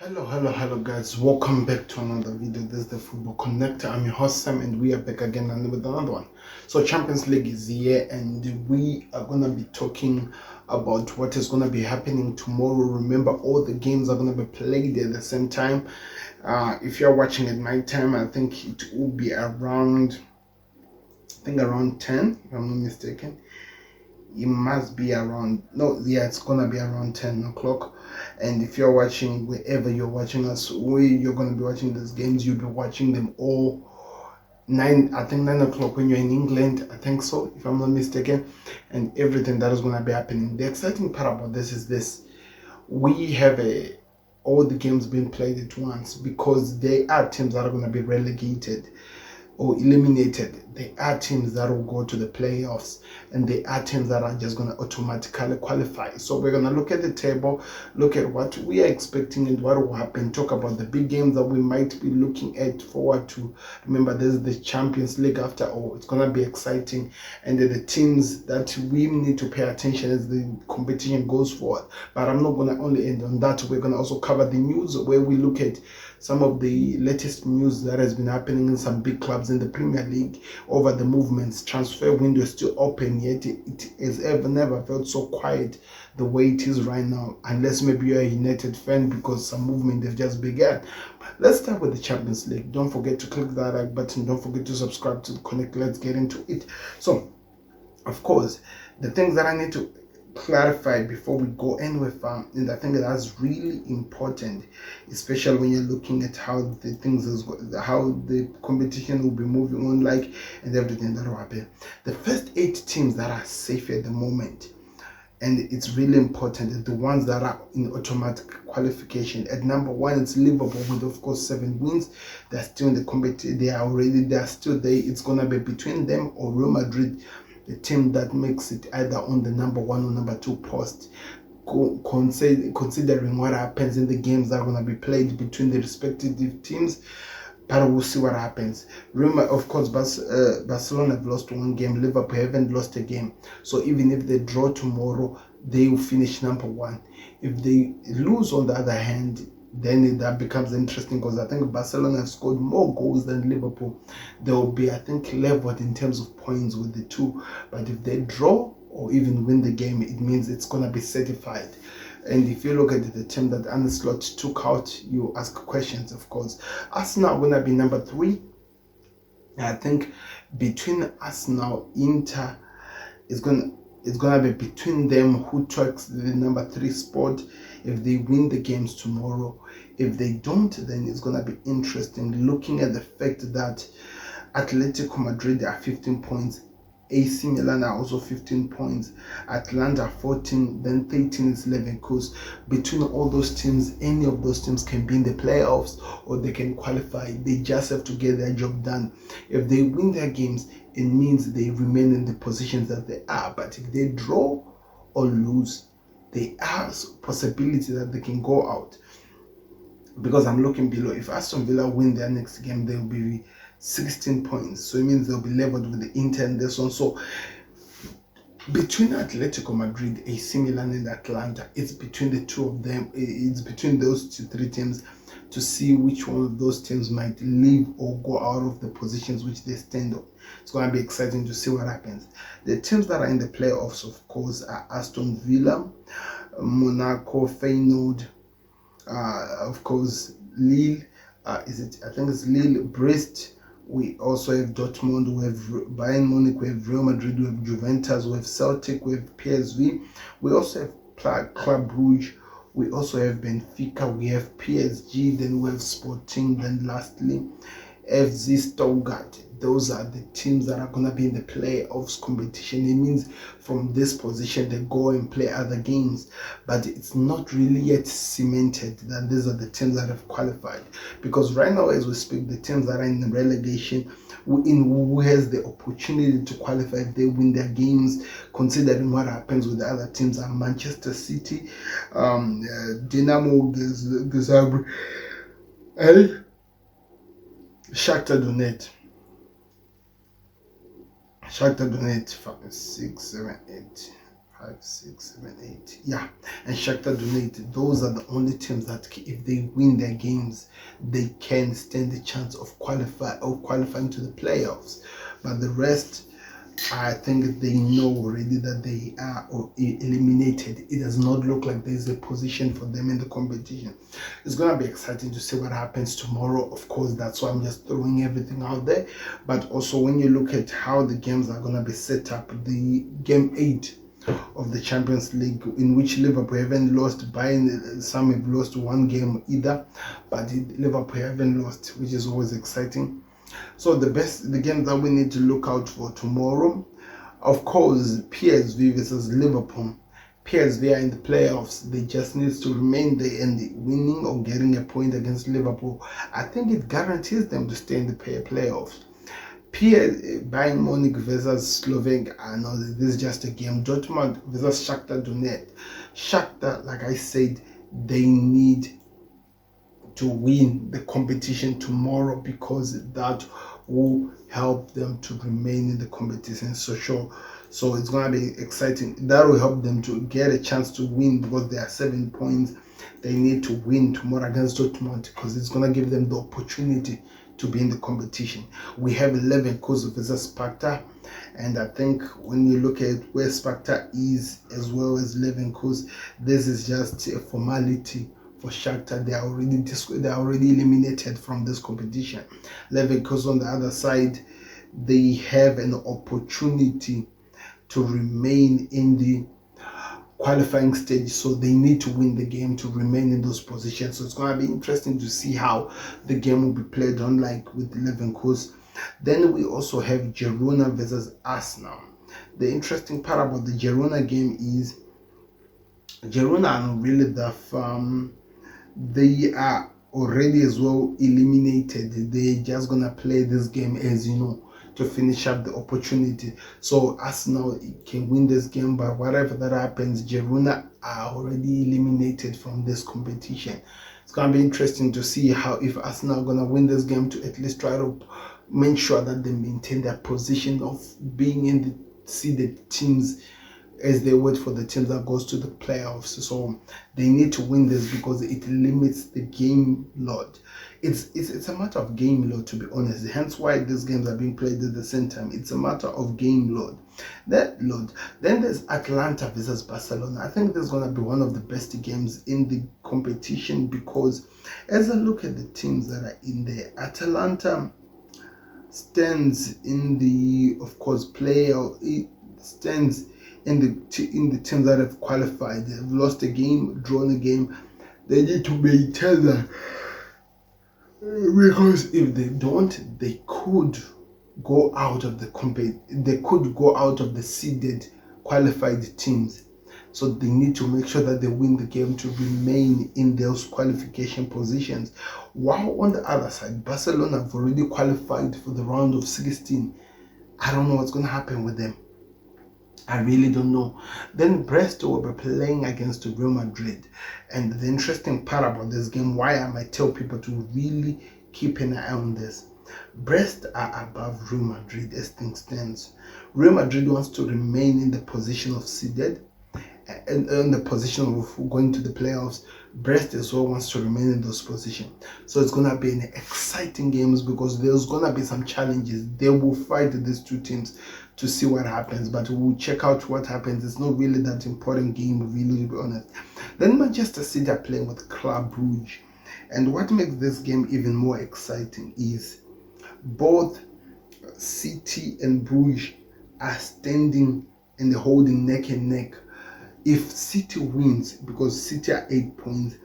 Hello guys, welcome back to another video. This is the Football Connector. I'm your host Sam and we are back again and with another one. So Champions League is here and we are gonna be talking about what is gonna be happening tomorrow. Remember, all the games are gonna be played at the same time. If you're watching at night time, I think it will be around 10, if I'm not mistaken. It must be around, no, yeah, it's gonna be around 10 o'clock. And if you're watching, wherever you're watching us, where you're gonna be watching these games, you'll be watching them all 9 o'clock when you're in England, I think so, if I'm not mistaken. And everything that is gonna be happening. The exciting part about this is this: we have all the games being played at once, because there are teams that are gonna be relegated or eliminated. There are teams that will go to the playoffs, and there are teams that are just going to automatically qualify. So we're going to look at the table, look at what we are expecting and what will happen, talk about the big games that we might be looking at forward to. Remember, this is the Champions League after all. It's going to be exciting, and the teams that we need to pay attention as the competition goes forward. But I'm not going to only end on that. We're going to also cover the news, where we look at some of the latest news that has been happening in some big clubs in the Premier League over the movements. Transfer window is still open, yet it has never felt so quiet the way it is right now, unless maybe you're a United fan, because some movement have just begun. Let's start with the Champions League. Don't forget to click that like button. Don't forget to subscribe to Connect. Let's get into it. So, of course, the things that I need to clarify before we go anywhere far, and I think that's really important, especially when you're looking at how the things how the competition will be moving on, like, and everything that will happen. The first 8 teams that are safe at the moment, and it's really important, the ones that are in automatic qualification. At number 1, it's Liverpool with, of course, 7 wins. They're still in the competition. They're still there. It's gonna be between them or Real Madrid, the team that makes it either on the number 1 or number 2 post, considering what happens in the games that are going to be played between the respective teams. But we'll see what happens. Remember, of course, Barcelona have lost 1 game. Liverpool haven't lost a game. So even if they draw tomorrow, they will finish number 1. If they lose, on the other hand, then that becomes interesting, because I think Barcelona have scored more goals than Liverpool. They will be, I think, leveled in terms of points with the two. But if they draw or even win the game, it means it's going to be certified. And if you look at the team that Arne Slot took out, you ask questions, of course. Arsenal are going to be number 3. I think between Arsenal, Inter, it's gonna be between them who takes the number 3 spot if they win the games tomorrow. If they don't, then it's gonna be interesting, looking at the fact that Atletico Madrid are 15 points, AC Milan are also 15 points, Atlanta 14, then 13 is Leverkusen. Between all those teams, any of those teams can be in the playoffs or they can qualify. They just have to get their job done. If they win their games, it means they remain in the positions that they are. But if they draw or lose, there are possibility that they can go out. Because I'm looking below, if Aston Villa win their next game, they'll be 16 points. So it means they'll be leveled with the Inter and this one. So between Atletico Madrid, AC Milan, and Atlanta, it's between the two of them. It's between those 3 teams to see which one of those teams might leave or go out of the positions which they stand on. It's going to be exciting to see what happens. The teams that are in the playoffs, of course, are Aston Villa, Monaco, Feyenoord, of course, Lille. I think it's Lille, Brest. We also have Dortmund, we have Bayern Munich, we have Real Madrid, we have Juventus, we have Celtic, we have PSV. We also have Club Brugge. We also have Benfica, we have PSG, then we have Sporting, then lastly FC Stuttgart. Those are the teams that are going to be in the playoffs competition. It means from this position they go and play other games, but it's not really yet cemented that these are the teams that have qualified, because right now as we speak, the teams that are in the relegation, who has the opportunity to qualify if they win their games, considering what happens with the other teams, are Manchester City, Dinamo Zagreb, and Shakhtar Donetsk. Shakhtar Donetsk 5, 6, 7, 8, 5, 6, 7, 8. Yeah, and Shakhtar Donetsk. Those are the only teams that, if they win their games, they can stand the chance of qualifying to the playoffs. But the rest, I think they know already that they are eliminated. It does not look like there's a position for them in the competition. It's going to be exciting to see what happens tomorrow. Of course, that's why I'm just throwing everything out there. But also, when you look at how the games are going to be set up, the game 8 of the Champions League, in which Liverpool haven't lost, Bayern, some have lost one game either, but Liverpool haven't lost, which is always exciting. So the games that we need to look out for tomorrow, of course, PSV versus Liverpool. PSV are in the playoffs. They just need to remain there, and winning or getting a point against Liverpool, I think it guarantees them to stay in the playoffs. Bayern Munich versus Slovak, I know this is just a game. Dortmund versus Shakhtar Donetsk. Shakhtar, like I said, they need to win the competition tomorrow, because that will help them to remain in the competition. So it's going to be exciting. That will help them to get a chance to win, because they are 7 points. They need to win tomorrow against Dortmund, because it's going to give them the opportunity to be in the competition. We have Leverkusen versus Sparta, and I think when you look at where Sparta is as well as Leverkusen, this is just a formality for Shakhtar. They are already eliminated from this competition. Leverkusen on the other side, they have an opportunity to remain in the qualifying stage, so they need to win the game to remain in those positions. So it's going to be interesting to see how the game will be played, unlike with Leverkusen. Then we also have Girona versus Arsenal. The interesting part about the Girona game is Girona are not really the firm. They are already as well eliminated. They're just gonna play this game, as you know, to finish up the opportunity. So Arsenal can win this game, but whatever that happens, Girona are already eliminated from this competition. It's gonna be interesting to see how, if Arsenal are gonna win this game, to at least try to make sure that they maintain their position of being in the seeded teams as they wait for the team that goes to the playoffs. So they need to win this, because it limits the game load. It's a matter of game load, to be honest. Hence why these games are being played at the same time. It's a matter of game load. That load. Then there's Atalanta versus Barcelona. I think this is going to be one of the best games in the competition, because as I look at the teams that are in there, Atalanta stands in the, of course, it stands in the teams that have qualified. They've lost a game, drawn a game. They need to maintain that, because if they don't, they could go out of the seeded qualified teams. So they need to make sure that they win the game to remain in those qualification positions. While on the other side, Barcelona have already qualified for the round of 16. I don't know what's going to happen with them. I really don't know. Then Brest will be playing against Real Madrid. And the interesting part about this game, why I might tell people to really keep an eye on this, Brest are above Real Madrid as things stands. Real Madrid wants to remain in the position of seeded, and in the position of going to the playoffs. Brest as well wants to remain in those positions. So it's going to be an exciting games, because there's going to be some challenges. They will fight these two teams to see what happens, but we'll check out what happens. It's not really that important game, really, to be honest. Then Manchester City are playing with Club Brugge, and what makes this game even more exciting is both City and Brugge are standing and holding neck and neck. If City wins, because City are 8 points,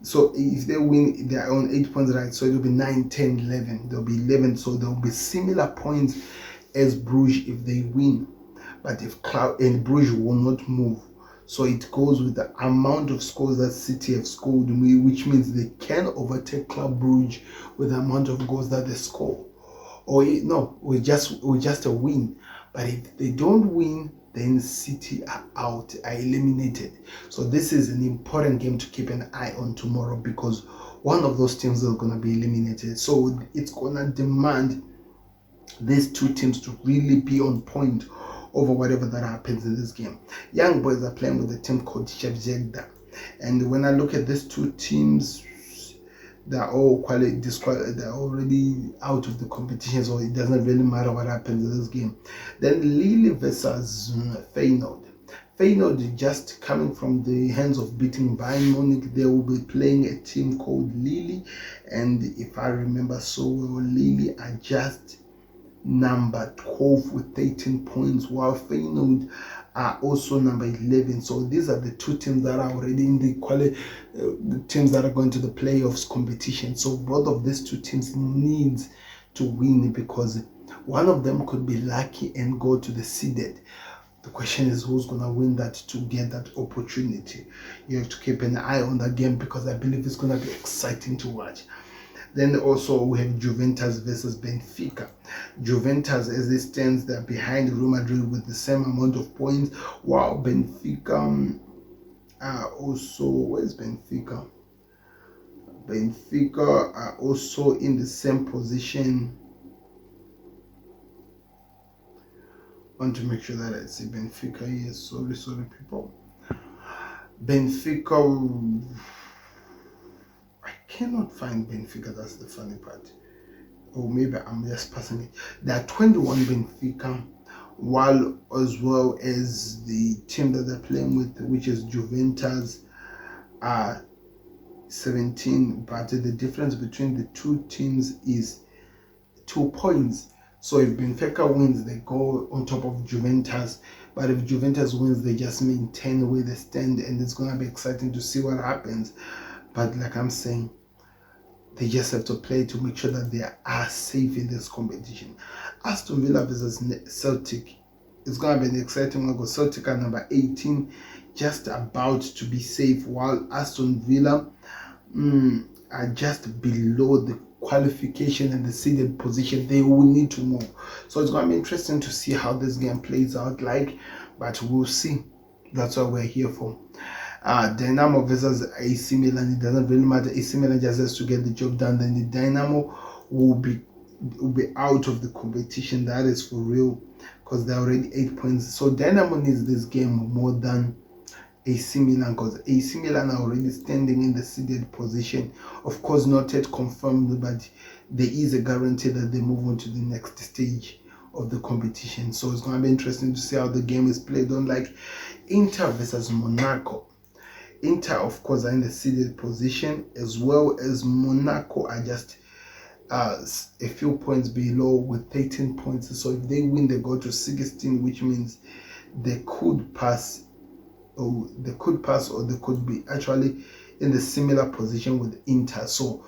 so if they win, they are on 8 points, right? So it will be 9, 10, 11. There'll be 11, so there will be similar points as Bruges if they win. But if Bruges will not move, so it goes with the amount of scores that City have scored, which means they can overtake Club Brugge with the amount of goals that they score, or just a win. But if they don't win, then City are eliminated. So this is an important game to keep an eye on tomorrow, because one of those teams is going to be eliminated. So it's going to demand these two teams to really be on point over whatever that happens in this game. Young Boys are playing with a team called Shevzegda. And when I look at these two teams, they're all they're already out of the competition, so it doesn't really matter what happens in this game. Then Lille versus Feyenoord. Feyenoord just coming from the hands of beating Bayern Munich. They will be playing a team called Lille, and if I remember so well, Lille are just number 12 with 13 points, while Feyenoord are also number 11. So these are the two teams that are already in the teams that are going to the playoffs competition. So both of these two teams needs to win, because one of them could be lucky and go to the seeded. The question is who's going to win that to get that opportunity. You have to keep an eye on that game, because I believe it's going to be exciting to watch. Then also we have Juventus versus Benfica. Juventus, as it stands, they're behind Real Madrid with the same amount of points, while Benfica also, where's Benfica? Benfica are also in the same position. I want to make sure that I see Benfica here. Sorry people. Benfica, I cannot find Benfica, that's the funny part. Or maybe I'm just passing it. There are 21 Benfica, while as well as the team that they're playing with, which is Juventus, are 17. But the difference between the two teams is 2 points. So if Benfica wins, they go on top of Juventus. But if Juventus wins, they just maintain where they stand, and it's going to be exciting to see what happens. But like I'm saying, they just have to play to make sure that they are safe in this competition. Aston Villa versus Celtic. It's going to be an exciting one, because Celtic are number 18, just about to be safe, while Aston Villa are just below the qualification and the seeded position. They will need to move. So it's going to be interesting to see how this game plays out like, but we'll see. That's what we're here for. Dynamo versus AC Milan. It doesn't really matter. AC Milan just has to get the job done. Then the Dynamo will be out of the competition. That is for real, because they're already 8 points. So Dynamo needs this game more than AC Milan, because AC Milan are already standing in the seeded position. Of course, not yet confirmed, but there is a guarantee that they move on to the next stage of the competition. So it's going to be interesting to see how the game is played on. Like Inter versus Monaco. Inter, of course, are in the seeded position, as well as Monaco are just a few points below with 13 points. So if they win, they go to 16, which means they could pass, or they could be actually in the similar position with Inter. So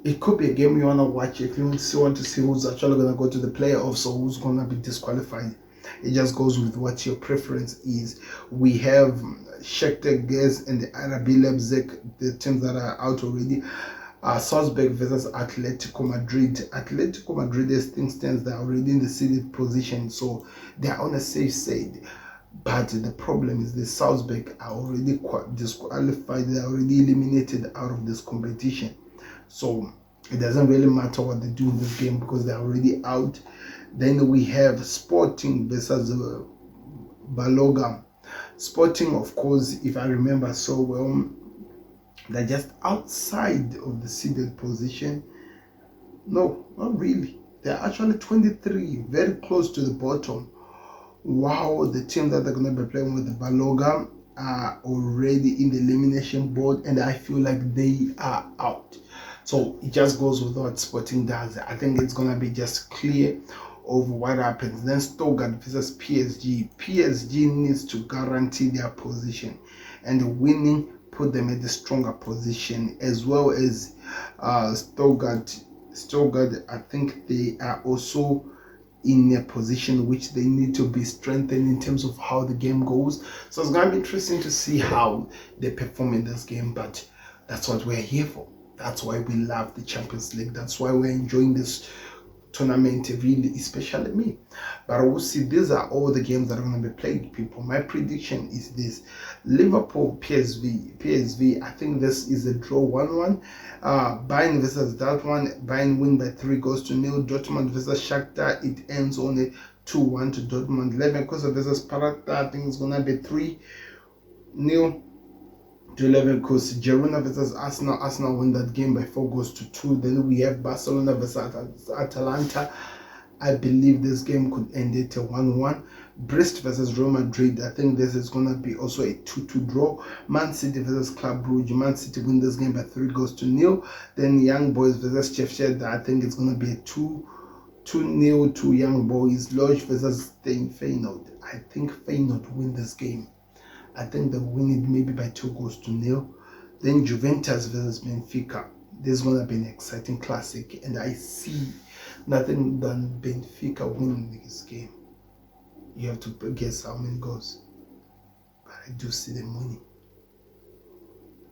it could be a game you want to watch if you want to see who's actually going to go to the playoffs or who's going to be disqualified. It just goes with what your preference is. We have Shakhtar Donetsk and the RB Leipzig, the teams that are out already. Salzburg versus Atletico Madrid. Atletico Madrid, as things stands, they're already in the seeded position, so they're on a safe side. But the problem is the Salzburg are already disqualified. They're already eliminated out of this competition. So it doesn't really matter what they do in this game, because they're already out. Then we have Sporting versus Baloga. Sporting, of course, if I remember so well, they're just outside of the seeded position. No, not really. They're actually 23, very close to the bottom. Wow, the team that they're going to be playing with, the Baloga, are already in the elimination board, and I feel like they are out. So it just goes with what Sporting does. I think it's going to be just clear of what happens. Then Stuttgart versus PSG. PSG needs to guarantee their position, and winning put them in the stronger position, as well as Stuttgart. I think they are also in a position which they need to be strengthened in terms of how the game goes. So it's going to be interesting to see how they perform in this game, but that's what we're here for. That's why we love the Champions League. That's why we're enjoying this tournament, really, especially me. But we'll see. These are all the games that are going to be played, people. My prediction is this: Liverpool PSV. I think this is a draw 1-1. Bayern versus that one. Bayern win by 3-0. Dortmund versus Shakhtar. It ends on a 2-1 to Dortmund. Leverkusen versus Sparta, I think it's gonna be 3-0 to Leverkusen. Girona versus Arsenal. Arsenal win that game by 4-2. Then we have Barcelona versus Atalanta. I believe this game could end it a 1-1. Brest versus Real Madrid. I think this is going to be also a 2-2 draw. Man City versus Club Brugge. Man City win this game by 3-0. Then Young Boys versus Sheffield. I think it's going to be a 2-0 to Young Boys. Lodge versus Feyenoord. I think Feyenoord win this game. I think they'll win it maybe by 2-0. Then Juventus versus Benfica. This is going to be an exciting classic, and I see nothing than Benfica winning this game. You have to guess how many goals, but I do see them winning.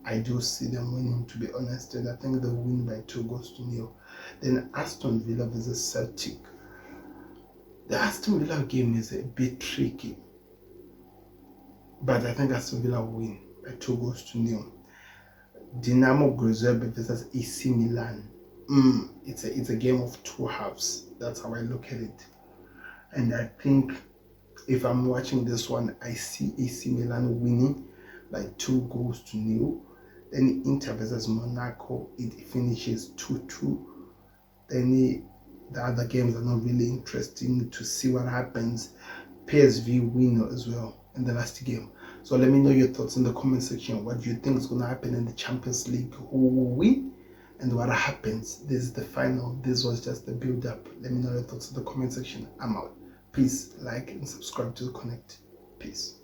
I do see them winning, to be honest, and I think they'll win by 2-0. Then Aston Villa versus Celtic. The Aston Villa game is a bit tricky, but I think Aston Villa will win by 2-0. Dinamo Zagreb versus AC Milan. It's a game of two halves. That's how I look at it. And I think if I'm watching this one, I see AC Milan winning by 2-0. Then Inter versus Monaco, it finishes 2-2. Then the other games are not really interesting to see what happens. PSV win as well in the last game. So let me know your thoughts in the comment section. What do you think is going to happen in the Champions League? Who will win? And what happens? This is the final. This was just the build-up. Let me know your thoughts in the comment section. I'm out. Please like and subscribe to The Connect. Peace.